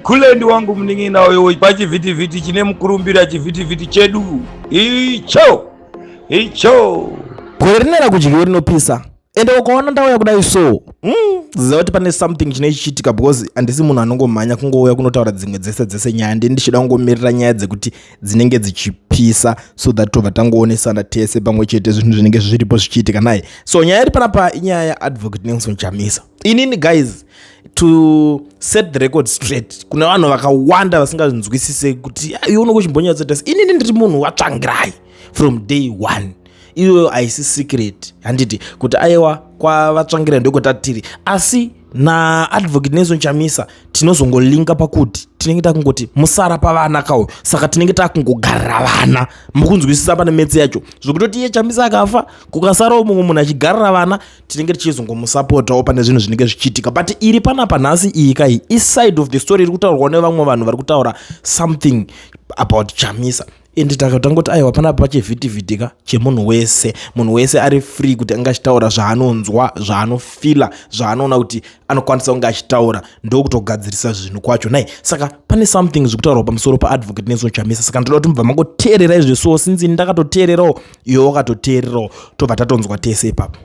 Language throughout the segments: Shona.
Kulendi wangu mning'ina wewe pachivhitivhiti chine mukurumbira chivhitivhiti chedu icho gore rinera kudyiwa rinopisa ende ukaona ndauya kudai so ziva kuti pane something chine chichitika because handisi munhu anongomhanya kungouya kunotaura dzimwe dzese nyaya ndi ndichida kungomirira nyaya dzekuti dzinenge dzichipisa so that tobva tangoonesana tese pamwe chete zvinhu zvinenge zviripo zvichiitika naye. So nyaya iri panapa inyaya yaadvocate Nelson Chamisa. Inini guys, to set the record straight, kuna vanhu vakawanda vasinganzwisise kuti iuno kuchimbonya dzotese inini ndiri munhu watsvangirai from day one. Iyo haisi secret handiti kuti aiwa kwavatsvangira ndokotatiri, asi na advocate Nelson Chamisa tinozongolinga pakuti tinenge takungoti musara pavana kauyo, saka tinenge takungogarira vana mukunzwisisa pane metse yacho zvokutoti iye Chamisa akafa kukasarawo mumwe munhu achigarira vana tinenge tichizongomusapotawo pane zvinhu zvinenge zvichiitika. But iri panapa nhasi iyi kai iside of the story iri kutaurwa nevamwe vanhu vari kutaura something about Chamisa. Ende takatangoti aiwa panapa pachivhitivhitika chemunhu wese ari free kuti anga achitaura zvaanonzwa, zvaanofila, zvaanoona kuti anokwanisa kunge achitaura ndokutogadzirisa zvinhu kwacho nai. Saka pane something zvekutaurwa pamusoro paadvocate Nelson Chamisa, saka ndoda kuti mubva mangoteerera izvesuwo sinzi ndakatoteererawo iwe wakatoteererawo tobva tatonzwa tese ipapo.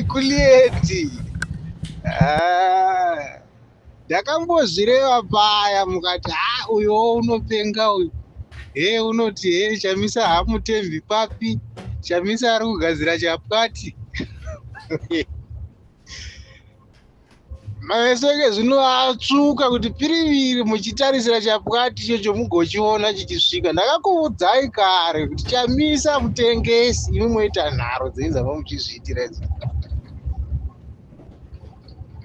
Kulieti ndakambozvireva paya mukati uyo unopenga uyu unoti Chamisa hamutembi papi, Chamisa ari kugadzira chapwati. Maveseke zvino atsvuka kuti piriviri muchitarisira chapwati ichocho mugochiona chichisvika. Ndakakuudzai kare kuti Chamisa mutengesi, imi moita nharo dzeinzava muchizviitira idzi.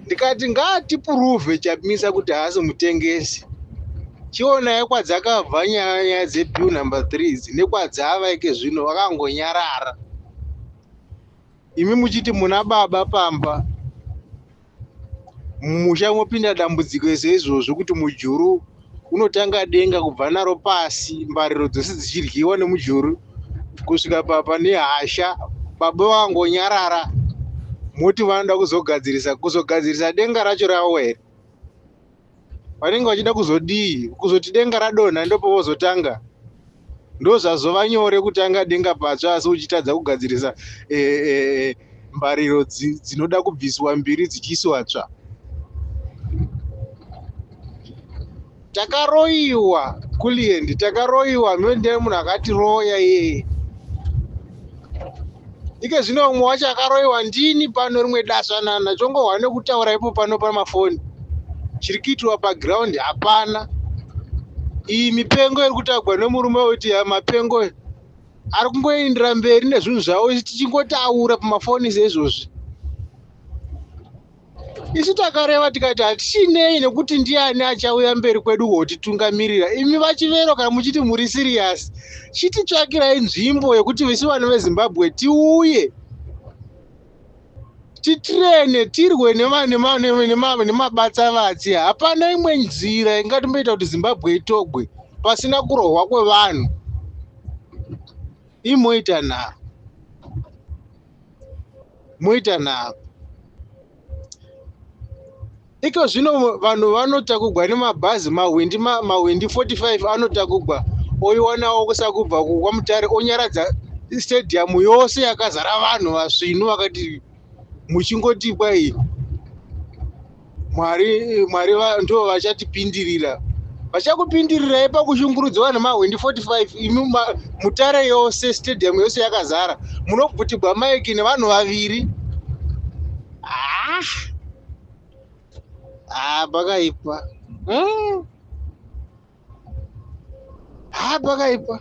Ndikati ngatipuruve Chamisa kuti haasi mutengesi. Chionai kwadzakabva nyaya dzebill number 3 dzine kwadzava ike zvino vakangonyarara. Imi muchiti muna baba pamba, musha mopinda dambudziko izvozvo kuti mujuru unotanga denga kubva naro pasi, mbariro dzose dzichiryiwa nemujuru kusvika papa nehasha, baba vakangonyarara. Moti vanoda kuzogadzirisa denga racho rawo here? Vanenge vachida kuzodii? Kuzoti denga radonha ndipo vozotanga? Ndozvazova nyore kutanga denga patsva asi uchitadza kugadzirisa mbariro dzinoda kubviswa mbiri dzichiiswa tsva. Takaroiwa Kuliendi, takaroiwa mende munhu akatiroya iyeye. Ike zvino umwe wacho akaroiwa ndini pano rimwe dasvanana chongohwa nekutaura ipo pano pamafoni. Chiri kuitwa paground hapana. Iyi mipengo iri kutagwa nemurume wekuti mapengo ari kungoendera mberi nezvinhu zvavo tichingotaura pamafoni seizvozvi. Isu takareva tikati hatichinei nekuti ndiani achauya mberi kwedu kotitungamirira. Imi vachivero kana muchiti muri serious, chititsvakirai nzvimbo yekuti visi vanhu veZimbabwe tiuye titrene tirwe nemabatsavatsi. Hapana imwe nzira ingatimboita kuti Zimbabwe itogwe pasina kurohwa kwevanhu. Imoita nharo, moita nharo. Iko zvino vanhu vanotakugwa nemabhazi, mahwindi 45 anotakugwa oiwanawo kusakubva kwaMutare onyaradza stadium yose yakazara vanhu vasvinu vakati muchingoti kwai Mwari ndo vachatipindirira. Vachakupindirirai pakushungurudza vanhu mahwindi 45 imi Mutare yose stadium yose yakazara munobvutigwa maiki nevanhu vaviri. Pakaipa. Pakaipa.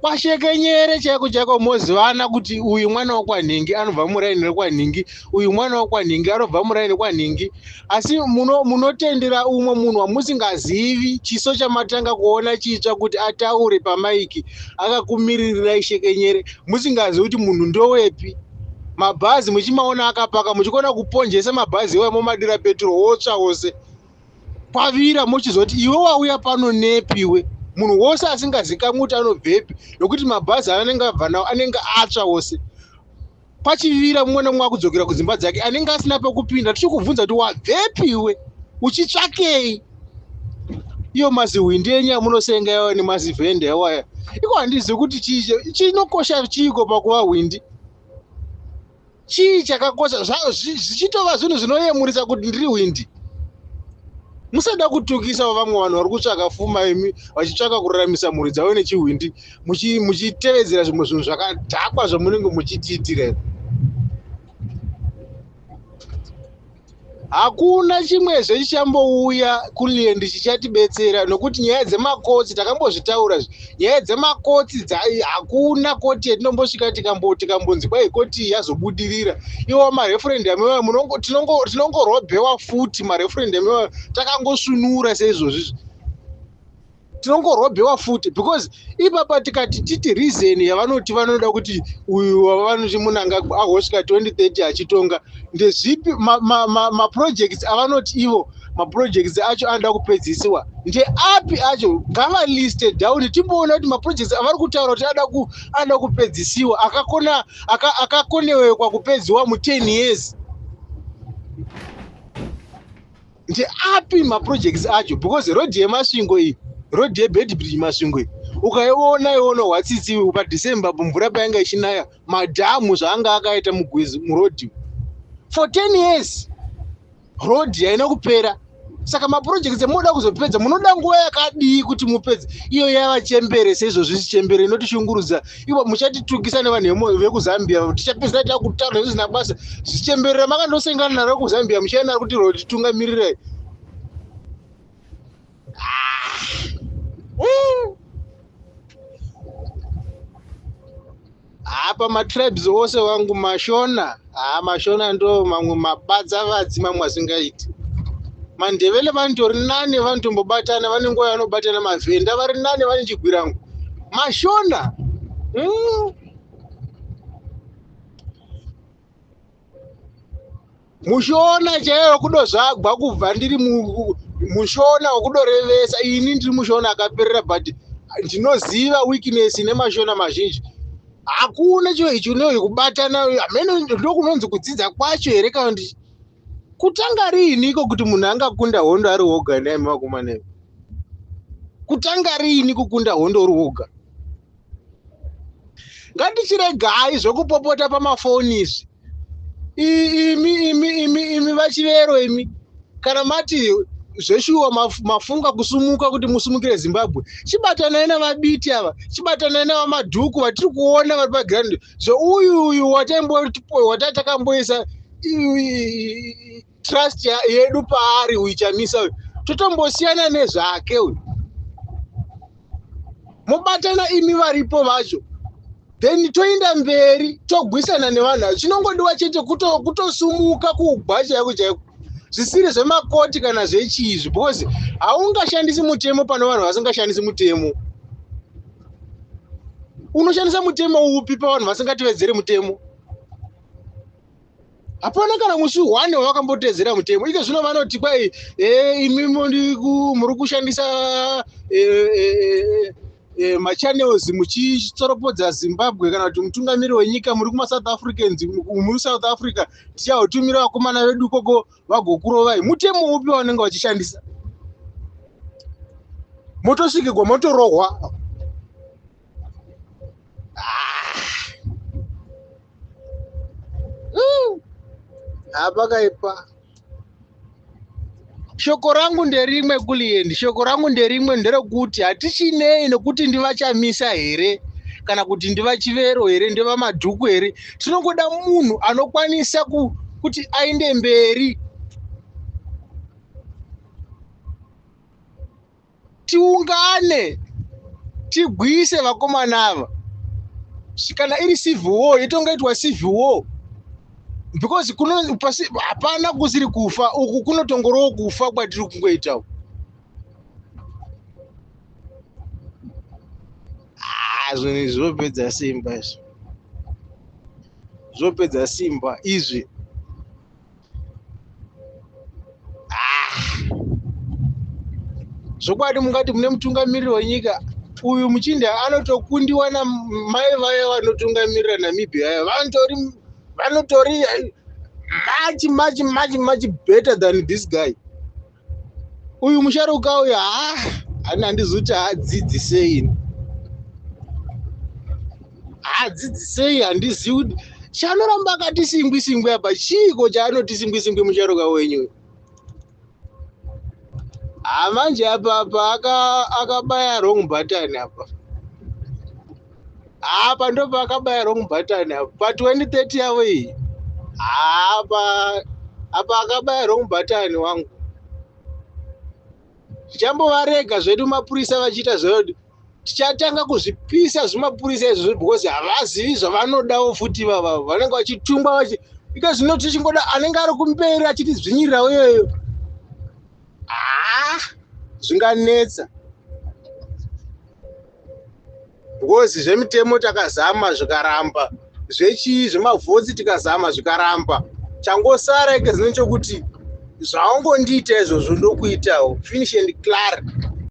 Pashekenyere chako mozivana kuti uyu mwana wakwanhingi anobva muraini rekwanhingi, uyu mwana wakwanhingi anobva muraini rekwanhingi. Asi munotendera umwe munhu wamusingazivi chiso chamatanga kuona chitsva kuti ataure pamaiki akakumiririrai shekenyere musingazivi kuti munhu ndowepi. Mabhazi muchimaona akapaka muchikona kuponjesa mabhazi iwayo momadira petro wotsva wose. Pavira muchizoti iwe wauya pano nepiwe. Munhu wose asingazikamwi kuti anobvepi nokuti mabhazi anenge abva nawo anenge atsva wose. pachivira mumwe nemumwe akudzokera kudzimba dzake anenge asina pekupinda tichikubvunza kuti wabvepiwe uchitsvakei iyo mazihwindi enyu amunosenga yawo nemazivhende yawaya iko handizivi kuti chinokosha chiiko pakuva hwindi chii chakakosha zvichitova zvinhu zvinoyemurisa kuti ndiri hwindi musada kutukisa vamwe vanhu vari kutsvaka pfuma imi vachitsvaka kuraramisa mhuri dzavo nechihwindi muchitevedzera zvimwe zvinhu zvakadhakwa zvamunenge muchitiitira hakuna chimwezve chichambouya kulendi chichatibetsera nokuti nyaya dzemakotsi takambozvitaura nyaya dzemakotsi hakuna koti yatinombosvika tikambonzi kwai koti yazobudirira iwo mareferendum ewayo tinongorobhewa futi mareferendum ewayo takangosunura seizvozvizvi tinongorobhewa futi because ipapa tikati titi reason yavanoti vanoda kuti uyu wavanoti munhu agosvika 2030 achitonga ndezvipi maprojects avanoti ivo maprojects acho anoda kupedzisiwa ndeapi acho gava listed down timboona kuti maprojects avari kutaura kuti anoda kupedzisiwa akakonewekwa kupedziwa mu10 years ndeapi maprojects acho because road yemasvingo iyi road yebedbridge masvingo iyi ukaiona hwatsitsiwi padecember mvura painga ichinaya madhamu zvaanga akaita mugwizi murodhi for 10 years road yaina kupera saka maprojects emunoda kuzopedza munoda nguva yakadii kuti mupedze iyo yava chembere seizvozvi chembere inotishungurudza ivo muchatitukisa nevanhu vekuzambia tichapedzisa takutaura zvisina basa zvichemberera makandosengana naro kuzambia muchaenda kuti road tungamirirei apa matribes ose wangu mashona mashona ndo mamwe mabadzavadzi mamwe asingaiti mandevele vantori nane vanotombobatana vane nguva vanobatana mavhenda vari nane vane chigwirangu mashona mushona chaiyo kudozvagwa kubva ndiri mushona wekudorevesa ini ndiri mushona akaperera but ndinoziva weakness nemashona mazhinji hakuna chiyo ichi unoyo kubatana hamene ndokunonzi kudzidza kwacho here kana kuti kutanga riiniko kuti munhu angakunda hondo ari woga naye makomanemo kutanga riini kukunda hondo uri woga ngatichiregai zvokupopota pamafoni izvi imi vachivero imi kana mati zveshuwa mafunga kusumuka kuti musumukire Zimbabwe chibatanai navabiti ava chibatanai navamadhuku vatiri kuona vari paground zvouyu watatakamboisa trust yedu paari uichamisa uyu totombosiyana nezvake uyu mobatana imi varipo vacho then toenda mberi togwisana nevanhu chinongodiwa chete kutosumuka kuugwacha yako chaiko zvisiri zvemakoti kana zvechizvi because haungashandisi mutemo pano vanhu vasingashandisi mutemo unoshandisa mutemo upi pavanhu vasingatevedzere mutemo hapana kana musi 1 wavakambotevedzera mutemo ike zvino vanoti kwai imi muri kushandisa machannels muchitsoropodza Zimbabwe kana kuti mutungamiri wenyika muri kumaSouth Africans muri South Africa tichahutumira vakomana vedu koko vagokurovai mutemo upi vanenge vachishandisa motosvikirwa motorohwa hapakaipa shoko rangu nderimwe kuliendi shoko rangu nderimwe nderekuti hatichinei nekuti ndivachamisa here kana kuti ndivachivero here ndivamadhuku here tinongoda munhu anokwanisa kuti aende mberi tiungane tigwise vakomana ava kana iri civil war itongaitwa civil war because hapana kusiri kufa uku kunotongorowo kufa kwatiri kungoitawo zvinhu zvopedza simba izvi zvopedza simba izvi zvokwadi mungati mune mutungamiriri wenyika uyu muchinda anotokundiwa namai vaya vanotungamirira Namibia vantori vanotori much better than this guy. Uyu musharuka uyu handizuti adzidzisei. Adzidzisei handizivi kuti chanoramba akati singwi apa chiko chaanoti singwi musharuka wenyu. Manje apa akabaya wrong button apa. Apa ndo pakabaya wrong button apa. Pa 2030 yavo iyi. Apa akabaya wrong button wangu. Tichambovarega zvedu mapurisa vachiita zvedu. Tichatanga kuzvipisa zvimapurisa izvozvo because havazivi zvavanodawo futi vava. Vanenge vachitungwa vachi. Ika zvino tichingoda anenge ari kumberi achitizvinyirirawo iyoyo. Zvinganetsa. Because zvemitemo takazama zvikaramba. Zvemavhotsi tikazama zvikaramba. Changosara ike zvinenge chokuti zvaungondiita izvozvo ndokuitawo. Finish and clear.